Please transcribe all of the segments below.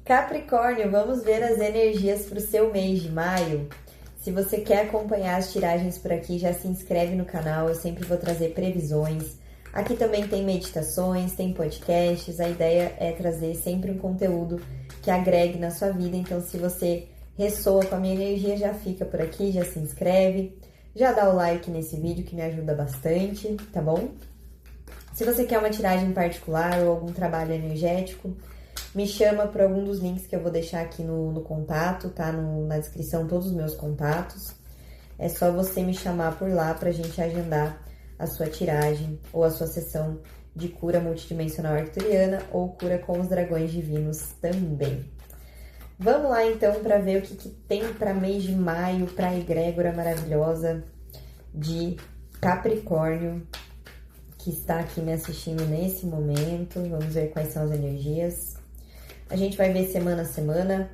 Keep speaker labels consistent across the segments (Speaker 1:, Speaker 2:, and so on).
Speaker 1: Capricórnio, vamos ver as energias para o seu mês de maio. Se você quer acompanhar as tiragens por aqui, já se inscreve no canal, eu sempre vou trazer previsões. Aqui também tem meditações, tem podcasts, a ideia é trazer sempre um conteúdo que agregue na sua vida. Então, se você ressoa com a minha energia, já fica por aqui, já se inscreve, já dá o like nesse vídeo que me ajuda bastante, tá bom? Se você quer uma tiragem particular ou algum trabalho energético, me chama por algum dos links que eu vou deixar aqui no contato, tá? Na descrição, todos os meus contatos. É só você me chamar por lá pra gente agendar a sua tiragem ou a sua sessão de cura multidimensional arcturiana ou cura com os dragões divinos também. Vamos lá então para ver o que tem para mês de maio, para a egrégora maravilhosa de Capricórnio, que está aqui me assistindo nesse momento. Vamos ver quais são as energias. A gente vai ver semana a semana.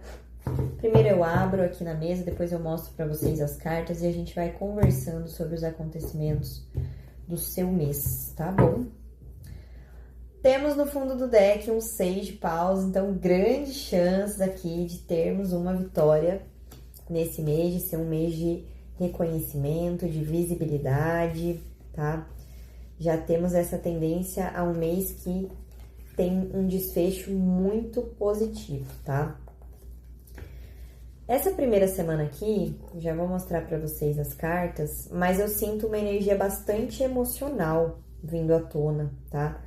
Speaker 1: Primeiro eu abro aqui na mesa, depois eu mostro para vocês as cartas e a gente vai conversando sobre os acontecimentos do seu mês, tá bom? Temos no fundo do deck um 6 de paus, então grandes chances aqui de termos uma vitória nesse mês, de ser um mês de reconhecimento, de visibilidade, tá? Já temos essa tendência a um mês que tem um desfecho muito positivo, tá? Essa primeira semana aqui, já vou mostrar para vocês as cartas, mas eu sinto uma energia bastante emocional vindo à tona, tá?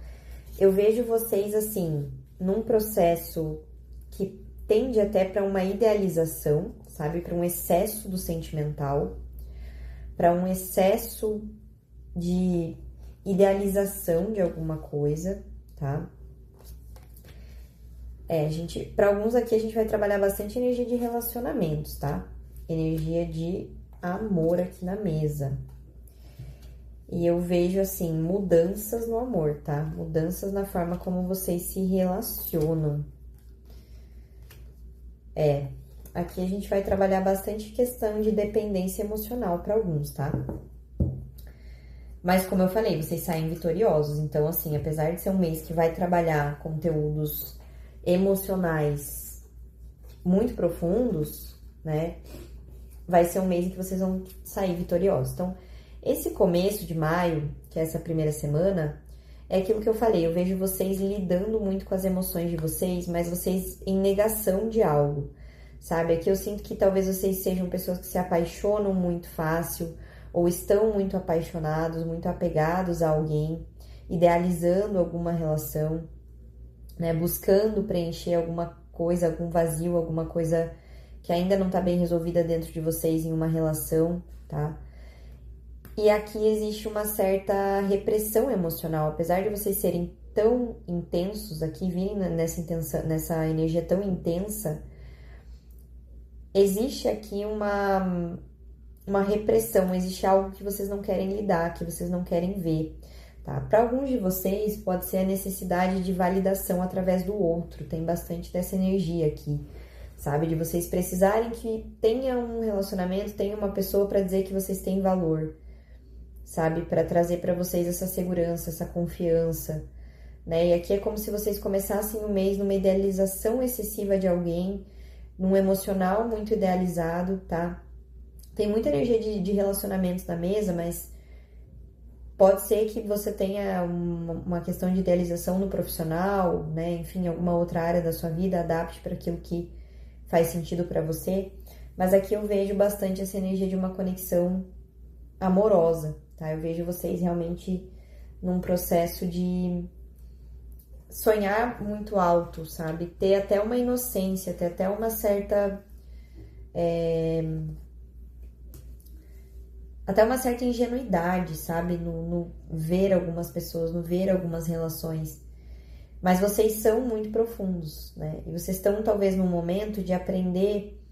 Speaker 1: Eu vejo vocês, assim, num processo que tende até para uma idealização, sabe? Para um excesso do sentimental, para um excesso de idealização de alguma coisa, tá? Para alguns aqui a gente vai trabalhar bastante energia de relacionamentos, tá? Energia de amor aqui na mesa. E eu vejo, assim, mudanças no amor, tá? Mudanças na forma como vocês se relacionam. Aqui a gente vai trabalhar bastante questão de dependência emocional para alguns, tá? Mas, como eu falei, vocês saem vitoriosos. Então, assim, apesar de ser um mês que vai trabalhar conteúdos emocionais muito profundos, né? Vai ser um mês em que vocês vão sair vitoriosos. Então, esse começo de maio, que é essa primeira semana, é aquilo que eu falei. Eu vejo vocês lidando muito com as emoções de vocês, mas vocês em negação de algo, sabe? Aqui eu sinto que talvez vocês sejam pessoas que se apaixonam muito fácil, ou estão muito apaixonados, muito apegados a alguém, idealizando alguma relação, né, buscando preencher alguma coisa, algum vazio, alguma coisa que ainda não tá bem resolvida dentro de vocês em uma relação, tá? E aqui existe uma certa repressão emocional, apesar de vocês serem tão intensos aqui, virem nessa energia tão intensa, existe aqui uma repressão, existe algo que vocês não querem lidar, que vocês não querem ver. Tá? Para alguns de vocês, pode ser a necessidade de validação através do outro. Tem bastante dessa energia aqui, sabe? De vocês precisarem que tenha um relacionamento, tenha uma pessoa para dizer que vocês têm valor, sabe? Para trazer para vocês essa segurança, essa confiança, né? E aqui é como se vocês começassem o mês numa idealização excessiva de alguém, num emocional muito idealizado, tá? Tem muita energia de relacionamentos na mesa, mas pode ser que você tenha uma questão de idealização no profissional, né? Enfim, alguma outra área da sua vida, adapte para aquilo que faz sentido para você. Mas aqui eu vejo bastante essa energia de uma conexão amorosa, tá? Eu vejo vocês realmente num processo de sonhar muito alto, sabe? Ter até uma inocência, ter até uma certa... até uma certa ingenuidade, sabe? No ver algumas pessoas, no ver algumas relações. Mas vocês são muito profundos, né? E vocês estão, talvez, num momento de aprender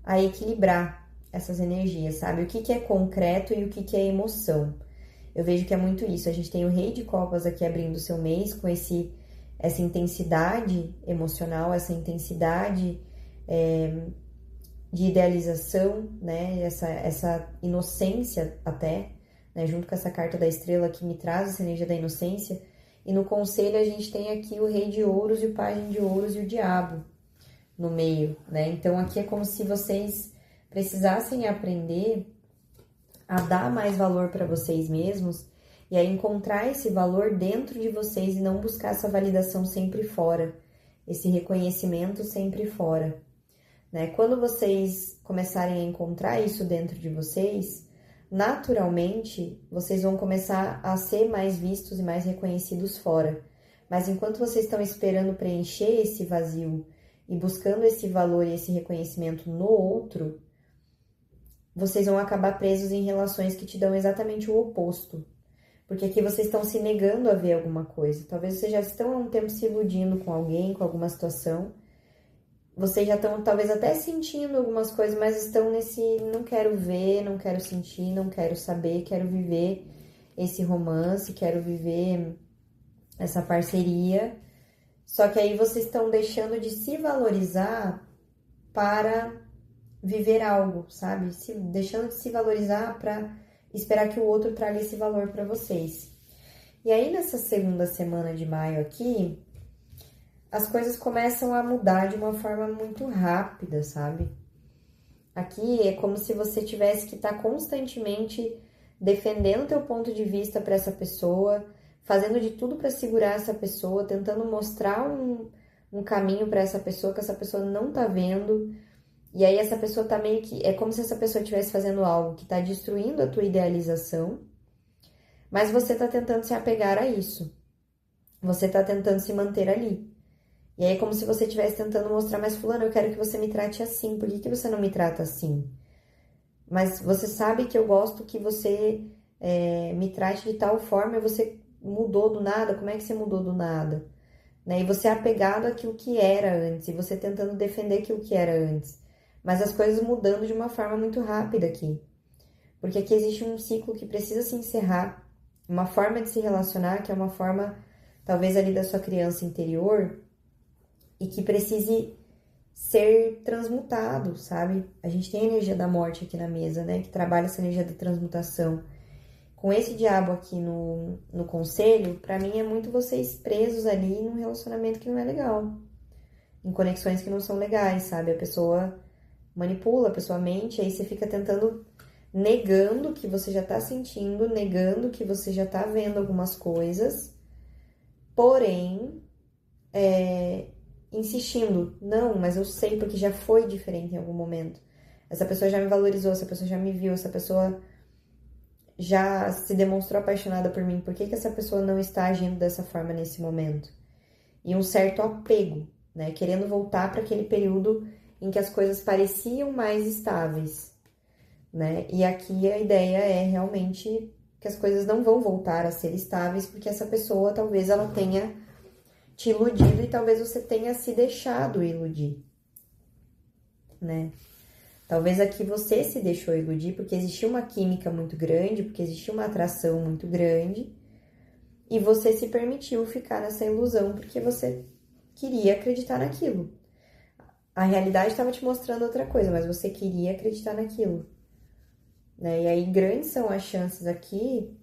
Speaker 1: a equilibrar essas energias, sabe? O que é concreto e o que é emoção. Eu vejo que é muito isso. A gente tem o Rei de Copas aqui abrindo o seu mês com essa intensidade emocional, essa intensidade... de idealização, né, essa inocência até, né, junto com essa carta da estrela que me traz essa energia da inocência, e no conselho a gente tem aqui o Rei de Ouros e o Pajem de Ouros e o Diabo, no meio, né? Então aqui é como se vocês precisassem aprender a dar mais valor para vocês mesmos e a encontrar esse valor dentro de vocês e não buscar essa validação sempre fora, esse reconhecimento sempre fora, né? Quando vocês começarem a encontrar isso dentro de vocês, naturalmente vocês vão começar a ser mais vistos e mais reconhecidos fora. Mas enquanto vocês estão esperando preencher esse vazio e buscando esse valor e esse reconhecimento no outro, vocês vão acabar presos em relações que te dão exatamente o oposto. Porque aqui vocês estão se negando a ver alguma coisa. Talvez vocês já estão há um tempo se iludindo com alguém, com alguma situação. Vocês já estão talvez até sentindo algumas coisas, mas estão nesse não quero ver, não quero sentir, não quero saber, quero viver esse romance, quero viver essa parceria. Só que aí vocês estão deixando de se valorizar para viver algo, sabe? Deixando de se valorizar para esperar que o outro traga esse valor para vocês. E aí nessa segunda semana de maio aqui, as coisas começam a mudar de uma forma muito rápida, sabe? Aqui é como se você tivesse que estar constantemente defendendo teu ponto de vista para essa pessoa, fazendo de tudo para segurar essa pessoa, tentando mostrar um caminho para essa pessoa que essa pessoa não tá vendo. E aí essa pessoa tá meio que... É como se essa pessoa estivesse fazendo algo que tá destruindo a tua idealização, mas você tá tentando se apegar a isso. Você tá tentando se manter ali. E aí é como se você estivesse tentando mostrar, mas fulano, eu quero que você me trate assim, por que você não me trata assim? Mas você sabe que eu gosto que você me trate de tal forma e você mudou do nada, como é que você mudou do nada? Né? E você é apegado àquilo que era antes, e você tentando defender aquilo que era antes. Mas as coisas mudando de uma forma muito rápida aqui. Porque aqui existe um ciclo que precisa se encerrar, uma forma de se relacionar, que é uma forma, talvez ali da sua criança interior, e que precise ser transmutado, sabe? A gente tem a energia da morte aqui na mesa, né? Que trabalha essa energia da transmutação. Com esse diabo aqui no conselho, pra mim é muito vocês presos ali num relacionamento que não é legal. Em conexões que não são legais, sabe? A pessoa manipula, a pessoa mente, aí você fica tentando, negando que você já tá sentindo, negando que você já tá vendo algumas coisas, porém, insistindo, não, mas eu sei porque já foi diferente em algum momento. Essa pessoa já me valorizou, essa pessoa já me viu, essa pessoa já se demonstrou apaixonada por mim. Por que essa pessoa não está agindo dessa forma nesse momento? E um certo apego, né? Querendo voltar para aquele período em que as coisas pareciam mais estáveis, né? E aqui a ideia é realmente que as coisas não vão voltar a ser estáveis, porque essa pessoa talvez ela tenha te iludido e talvez você tenha se deixado iludir, né? Talvez aqui você se deixou iludir porque existia uma química muito grande, porque existia uma atração muito grande e você se permitiu ficar nessa ilusão porque você queria acreditar naquilo. A realidade estava te mostrando outra coisa, mas você queria acreditar naquilo, né? E aí grandes são as chances aqui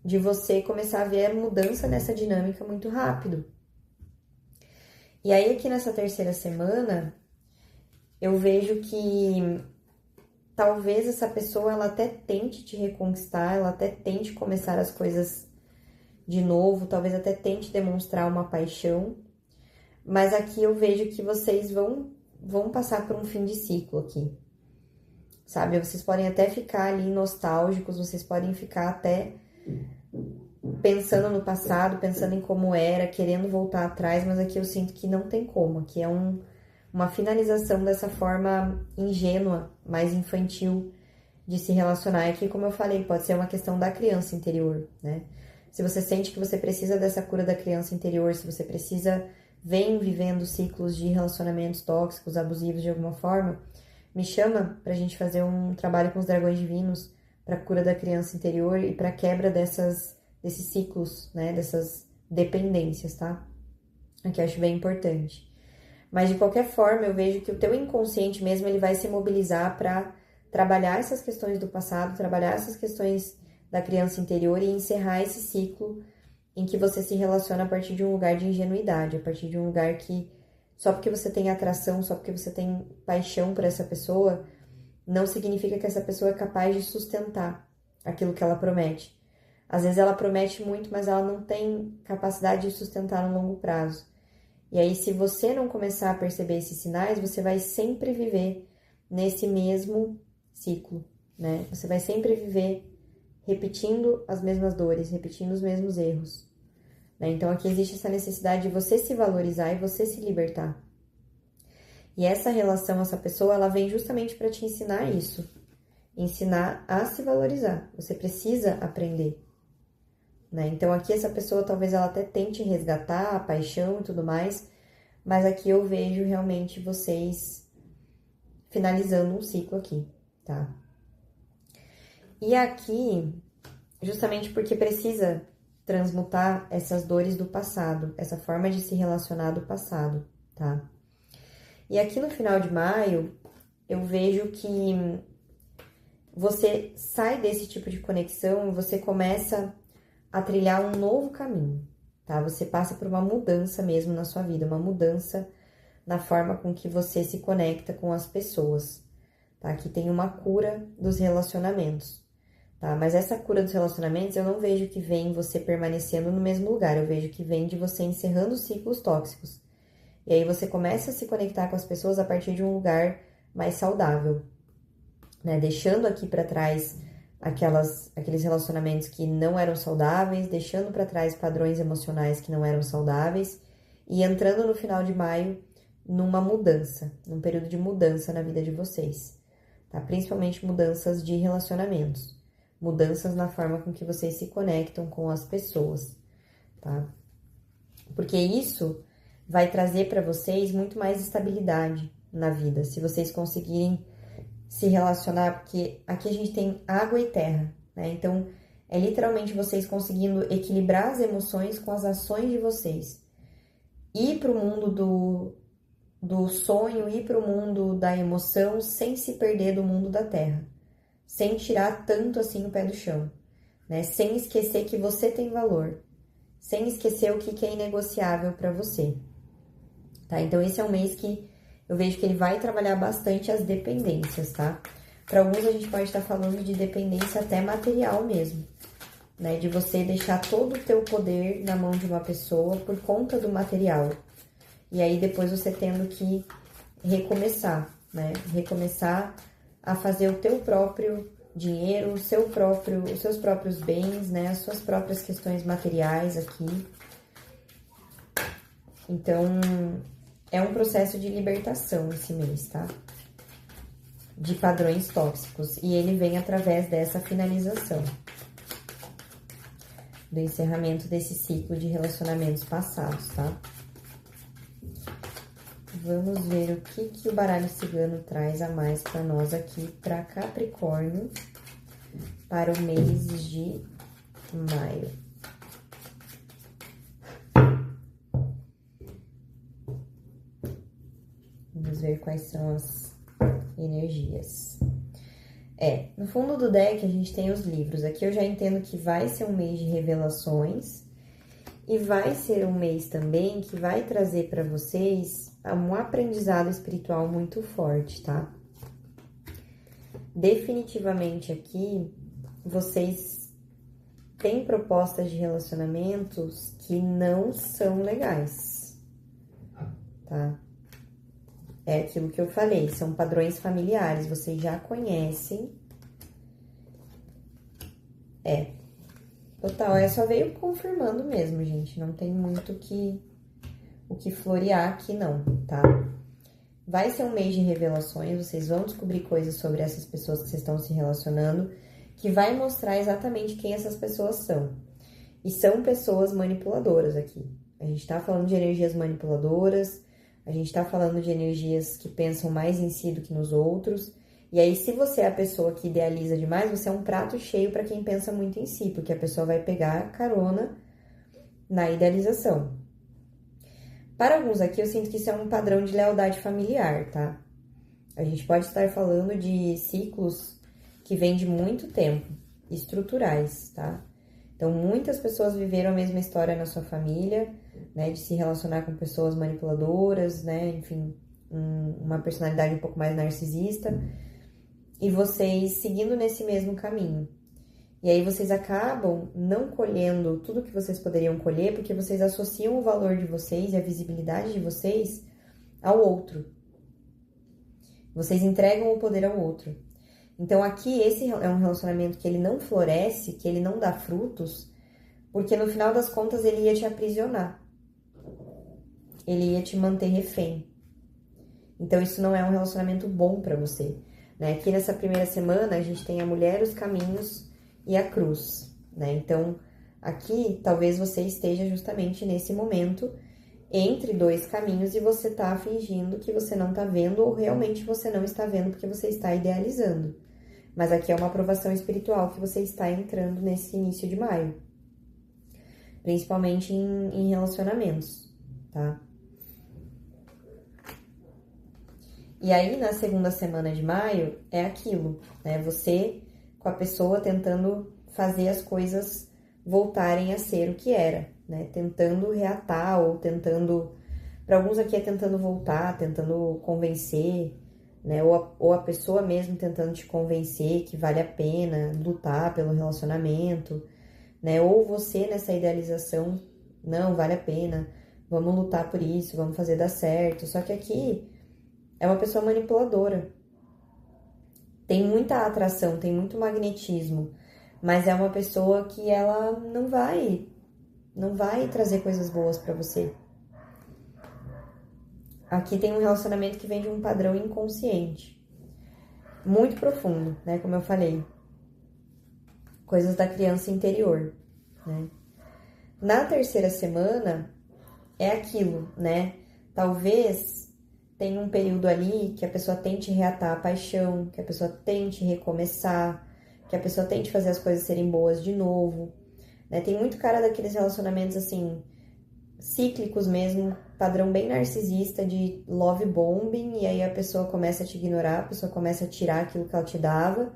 Speaker 1: de você começar a ver a mudança nessa dinâmica muito rápido. E aí aqui nessa terceira semana, eu vejo que talvez essa pessoa ela até tente te reconquistar, ela até tente começar as coisas de novo, talvez até tente demonstrar uma paixão, mas aqui eu vejo que vocês vão passar por um fim de ciclo aqui, sabe? Vocês podem até ficar ali nostálgicos, vocês podem ficar até pensando no passado, pensando em como era, querendo voltar atrás, mas aqui eu sinto que não tem como, aqui é uma finalização dessa forma ingênua, mais infantil de se relacionar. Aqui, como eu falei, pode ser uma questão da criança interior, né? Se você sente que você precisa dessa cura da criança interior, se você vem vivendo ciclos de relacionamentos tóxicos, abusivos de alguma forma, me chama pra gente fazer um trabalho com os dragões divinos pra cura da criança interior e pra quebra desses ciclos, né? Dessas dependências, tá? Aqui eu acho bem importante. Mas de qualquer forma, eu vejo que o teu inconsciente mesmo, ele vai se mobilizar para trabalhar essas questões do passado, trabalhar essas questões da criança interior e encerrar esse ciclo em que você se relaciona a partir de um lugar de ingenuidade, a partir de um lugar que só porque você tem atração, só porque você tem paixão por essa pessoa, não significa que essa pessoa é capaz de sustentar aquilo que ela promete. Às vezes ela promete muito, mas ela não tem capacidade de sustentar no longo prazo. E aí, se você não começar a perceber esses sinais, você vai sempre viver nesse mesmo ciclo, né? Você vai sempre viver repetindo as mesmas dores, repetindo os mesmos erros, né? Então, aqui existe essa necessidade de você se valorizar e você se libertar. E essa relação, essa pessoa, ela vem justamente para te ensinar isso. Ensinar a se valorizar. Você precisa aprender, né? Então, aqui essa pessoa, talvez ela até tente resgatar a paixão e tudo mais, mas aqui eu vejo realmente vocês finalizando um ciclo aqui, tá? E aqui, justamente porque precisa transmutar essas dores do passado, essa forma de se relacionar do passado, tá? E aqui no final de maio, eu vejo que você sai desse tipo de conexão e você começa a trilhar um novo caminho, tá? Você passa por uma mudança mesmo na sua vida, uma mudança na forma com que você se conecta com as pessoas, tá? Aqui tem uma cura dos relacionamentos, tá? Mas essa cura dos relacionamentos eu não vejo que vem você permanecendo no mesmo lugar, eu vejo que vem de você encerrando ciclos tóxicos. E aí você começa a se conectar com as pessoas a partir de um lugar mais saudável, né? Deixando aqui para trás aqueles relacionamentos que não eram saudáveis, deixando para trás padrões emocionais que não eram saudáveis e entrando no final de maio numa mudança, num período de mudança na vida de vocês, tá? Principalmente mudanças de relacionamentos, mudanças na forma com que vocês se conectam com as pessoas, tá? Porque isso vai trazer para vocês muito mais estabilidade na vida, se vocês conseguirem se relacionar, porque aqui a gente tem água e terra, né? Então, é literalmente vocês conseguindo equilibrar as emoções com as ações de vocês. Ir para o mundo do sonho, ir para o mundo da emoção, sem se perder do mundo da terra. Sem tirar tanto assim o pé do chão, né? Sem esquecer que você tem valor. Sem esquecer o que é inegociável para você. Tá? Então, esse é um mês que eu vejo que ele vai trabalhar bastante as dependências, tá? Para alguns, a gente pode estar falando de dependência até material mesmo, né? De você deixar todo o teu poder na mão de uma pessoa por conta do material. E aí, depois você tendo que recomeçar, né? Recomeçar a fazer o teu próprio dinheiro, os seus próprios bens, né? As suas próprias questões materiais aqui. Então, é um processo de libertação esse mês, tá? De padrões tóxicos. E ele vem através dessa finalização. Do encerramento desse ciclo de relacionamentos passados, tá? Vamos ver o que o baralho cigano traz a mais para nós aqui, para Capricórnio, para o mês de maio. Vamos ver quais são as energias. No fundo do deck a gente tem os livros. Aqui eu já entendo que vai ser um mês de revelações e vai ser um mês também que vai trazer para vocês um aprendizado espiritual muito forte, tá? Definitivamente aqui vocês têm propostas de relacionamentos que não são legais, tá? É aquilo que eu falei, são padrões familiares, vocês já conhecem. Total, só veio confirmando mesmo, gente. Não tem muito o que florear aqui, não, tá? Vai ser um mês de revelações, vocês vão descobrir coisas sobre essas pessoas que vocês estão se relacionando, que vai mostrar exatamente quem essas pessoas são. E são pessoas manipuladoras aqui. A gente tá falando de energias manipuladoras, a gente tá falando de energias que pensam mais em si do que nos outros. E aí, se você é a pessoa que idealiza demais, você é um prato cheio para quem pensa muito em si, porque a pessoa vai pegar carona na idealização. Para alguns aqui, eu sinto que isso é um padrão de lealdade familiar, tá? A gente pode estar falando de ciclos que vêm de muito tempo, estruturais, tá? Então, muitas pessoas viveram a mesma história na sua família, né, de se relacionar com pessoas manipuladoras, né, enfim, uma personalidade um pouco mais narcisista, e vocês seguindo nesse mesmo caminho. E aí vocês acabam não colhendo tudo que vocês poderiam colher, porque vocês associam o valor de vocês e a visibilidade de vocês ao outro. Vocês entregam o poder ao outro. Então aqui esse é um relacionamento que ele não floresce, que ele não dá frutos, porque no final das contas ele ia te aprisionar. Ele ia te manter refém. Então isso não é um relacionamento bom para você, né? Aqui nessa primeira semana a gente tem a mulher, os caminhos e a cruz, né? Então aqui talvez você esteja justamente nesse momento entre dois caminhos e você tá fingindo que você não tá vendo ou realmente você não está vendo porque você está idealizando. Mas aqui é uma aprovação espiritual que você está entrando nesse início de maio. Principalmente em relacionamentos, tá? E aí, na segunda semana de maio, é aquilo, né? Você com a pessoa tentando fazer as coisas voltarem a ser o que era, né? Tentando reatar ou tentando... Para alguns aqui é tentando voltar, tentando convencer, né? Ou a pessoa mesmo tentando te convencer que vale a pena lutar pelo relacionamento, né? Ou você nessa idealização, não, vale a pena, vamos lutar por isso, vamos fazer dar certo. Só que aqui é uma pessoa manipuladora. Tem muita atração, tem muito magnetismo, mas é uma pessoa que ela não vai trazer coisas boas pra você. Aqui tem um relacionamento que vem de um padrão inconsciente, muito profundo, né? Como eu falei, coisas da criança interior, né? Na terceira semana é aquilo, né? Talvez tenha um período ali que a pessoa tente reatar a paixão, que a pessoa tente recomeçar, que a pessoa tente fazer as coisas serem boas de novo, né? Tem muito cara daqueles relacionamentos, assim, cíclicos mesmo, padrão bem narcisista de love bombing, e aí a pessoa começa a te ignorar, a pessoa começa a tirar aquilo que ela te dava,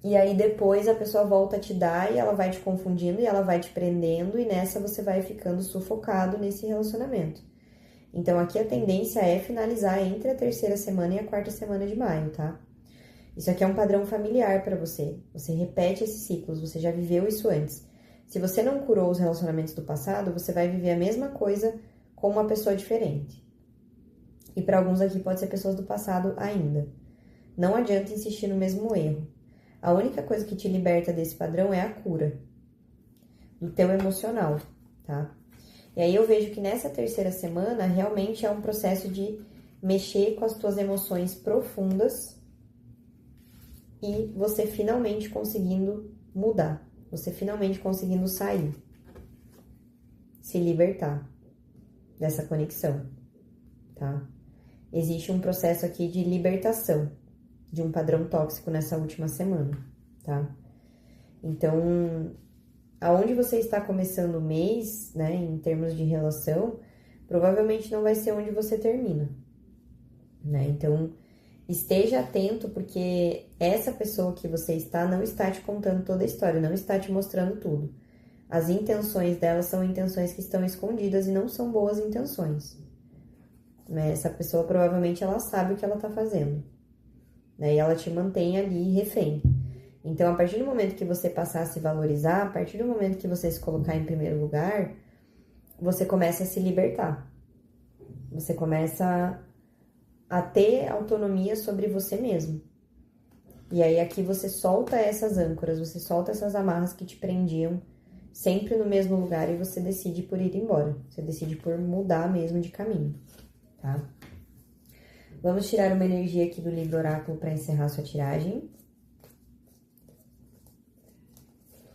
Speaker 1: e aí depois a pessoa volta a te dar e ela vai te confundindo e ela vai te prendendo, e nessa você vai ficando sufocado nesse relacionamento. Então, aqui a tendência é finalizar entre a terceira semana e a quarta semana de maio, tá? Isso aqui é um padrão familiar pra você. Você repete esses ciclos, você já viveu isso antes. Se você não curou os relacionamentos do passado, você vai viver a mesma coisa com uma pessoa diferente. E para alguns aqui pode ser pessoas do passado ainda. Não adianta insistir no mesmo erro. A única coisa que te liberta desse padrão é a cura do teu emocional, tá? E aí eu vejo que nessa terceira semana realmente é um processo de mexer com as tuas emoções profundas e você finalmente conseguindo mudar, você finalmente conseguindo sair, se libertar dessa conexão, tá? Existe um processo aqui de libertação de um padrão tóxico nessa última semana, tá? Então, aonde você está começando o mês, né, em termos de relação, provavelmente não vai ser onde você termina, né? Então, esteja atento, porque essa pessoa que você está não está te contando toda a história, não está te mostrando tudo. As intenções dela são intenções que estão escondidas e não são boas intenções, né? Essa pessoa provavelmente ela sabe o que ela está fazendo, né? E ela te mantém ali refém. Então, a partir do momento que você passar a se valorizar, a partir do momento que você se colocar em primeiro lugar, você começa a se libertar. Você começa a ter autonomia sobre você mesmo. E aí aqui você solta essas âncoras, você solta essas amarras que te prendiam sempre no mesmo lugar e você decide por ir embora. Você decide por mudar mesmo de caminho, tá? Vamos tirar uma energia aqui do livro Oráculo para encerrar sua tiragem.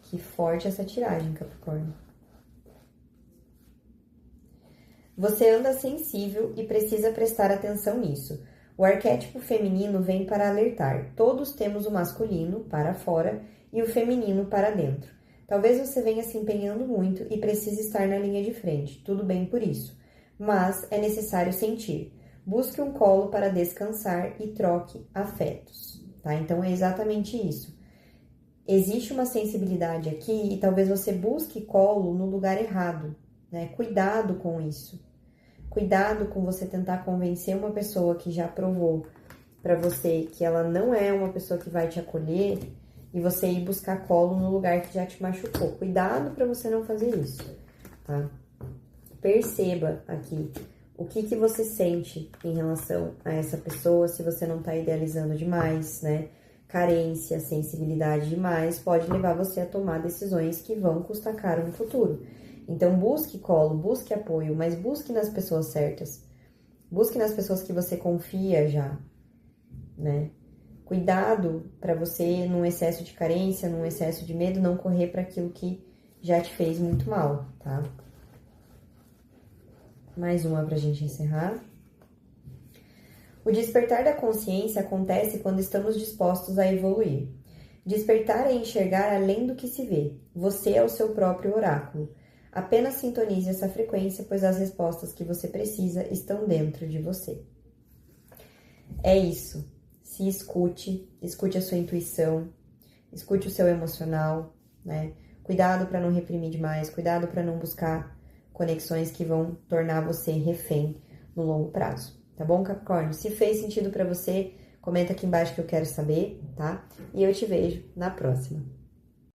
Speaker 1: Que forte essa tiragem, Capricórnio. Você anda sensível e precisa prestar atenção nisso. O arquétipo feminino vem para alertar. Todos temos o masculino para fora e o feminino para dentro. Talvez você venha se empenhando muito e precise estar na linha de frente. Tudo bem por isso. Mas é necessário sentir. Busque um colo para descansar e troque afetos, tá? Então é exatamente isso. Existe uma sensibilidade aqui e talvez você busque colo no lugar errado, né? Cuidado com isso. Cuidado com você tentar convencer uma pessoa que já provou pra você que ela não é uma pessoa que vai te acolher e você ir buscar colo no lugar que já te machucou. Cuidado pra você não fazer isso, tá? Perceba aqui o que você sente em relação a essa pessoa, se você não tá idealizando demais, né? Carência, sensibilidade demais, pode levar você a tomar decisões que vão custar caro no futuro. Então, busque colo, busque apoio, mas busque nas pessoas certas. Busque nas pessoas que você confia já, né? Cuidado para você, num excesso de carência, num excesso de medo, não correr para aquilo que já te fez muito mal, tá? Mais uma pra gente encerrar. O despertar da consciência acontece quando estamos dispostos a evoluir. Despertar é enxergar além do que se vê. Você é o seu próprio oráculo. Apenas sintonize essa frequência, pois as respostas que você precisa estão dentro de você. É isso. Se escute, escute a sua intuição, escute o seu emocional, né? Cuidado para não reprimir demais, cuidado para não buscar conexões que vão tornar você refém no longo prazo. Tá bom, Capricórnio? Se fez sentido para você, comenta aqui embaixo que eu quero saber, tá? E eu te vejo na próxima.